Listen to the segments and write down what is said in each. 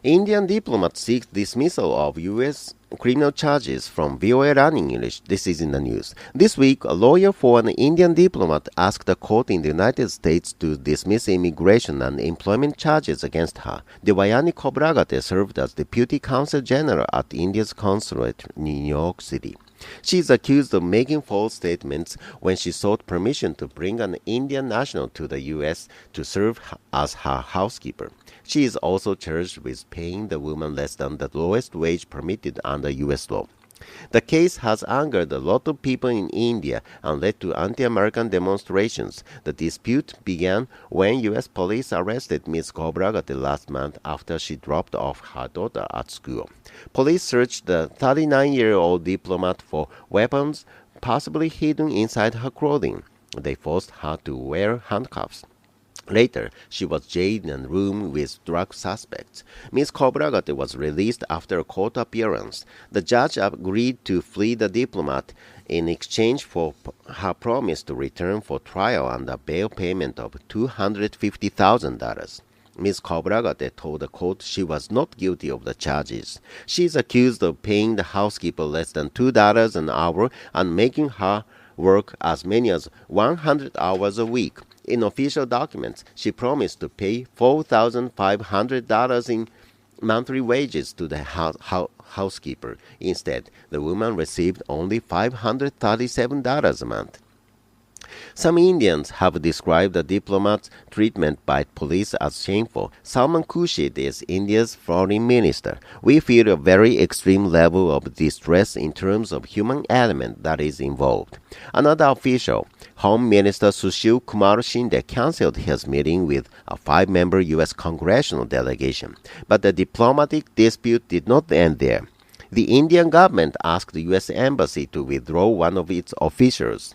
Indian diplomat seeks dismissal of U.S. criminal charges from VOA Learning English. This is in the news. This week, a lawyer for an Indian diplomat asked a court in the United States to dismiss immigration and employment charges against her. Devayani Khobragate served as Deputy Consul General at India's consulate in New York City. She is accused of making false statements when she sought permission to bring an Indian national to the U.S. to serve as her housekeeper. She is also charged with paying the woman less than the lowest wage permitted under U.S. law. The case has angered a lot of people in India and led to anti-American demonstrations. The dispute began when U.S. police arrested Ms. Khobragate last month after she dropped off her daughter at school. Police searched the 39-year-old diplomat for weapons possibly hidden inside her clothing. They forced her to wear handcuffs. Later, she was jailed in a room with drug suspects. Ms. Khobragate was released after a court appearance. The judge agreed to free the diplomat in exchange for her promise to return for trial and a bail payment of $250,000. Ms. Khobragate told the court she was not guilty of the charges. She is accused of paying the housekeeper less than $2 an hour and making her work as many as 100 hours a week. In official documents, she promised to pay $4,500 in monthly wages to the housekeeper. Instead, the woman received only $537 a month. Some Indians have described the diplomat's treatment by police as shameful. Salman Khurshid is India's foreign minister. We feel a very extreme level of distress in terms of human element that is involved. Another official, Home Minister Sushil Kumar Shinde, canceled his meeting with a 5-member U.S. congressional delegation. But the diplomatic dispute did not end there. The Indian government asked the U.S. Embassy to withdraw one of its officials.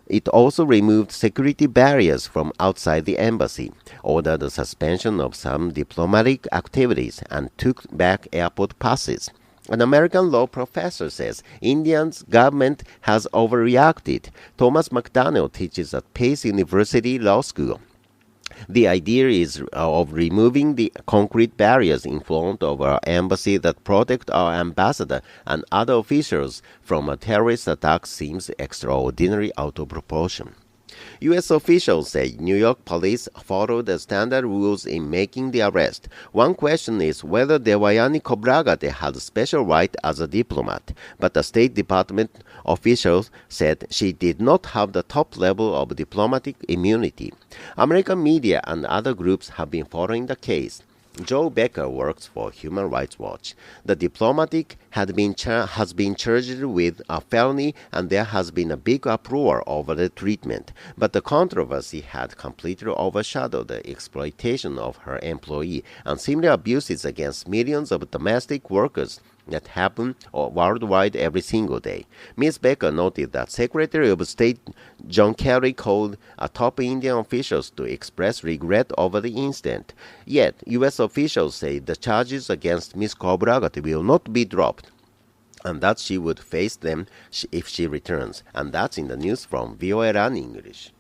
It also removed security barriers from outside the embassy, ordered the suspension of some diplomatic activities, and took back airport passes. An American law professor says India's government has overreacted. Thomas McDonnell teaches at Pace University Law School. The idea is of removing the concrete barriers in front of our embassy that protect our ambassador and other officials from a terrorist attack seems extraordinary out of proportion. U.S. officials say New York police followed the standard rules in making the arrest. One question is whether Devayani Khobragate had a special right as a diplomat, but the State Department officials said she did not have the top level of diplomatic immunity. American media and other groups have been following the case. Joe Becker works for Human Rights Watch. The diplomat has been charged with a felony, and there has been a big uproar over the treatment. But the controversy had completely overshadowed the exploitation of her employee and similar abuses against millions of domestic workers that happen worldwide every single day. Ms. Becker noted that Secretary of State John Kerry called top Indian officials to express regret over the incident. Yet, U.S. officials say the charges against Ms. Khobragate will not be dropped, and that she would face them if she returns. And that's in the news from VOA Learning English.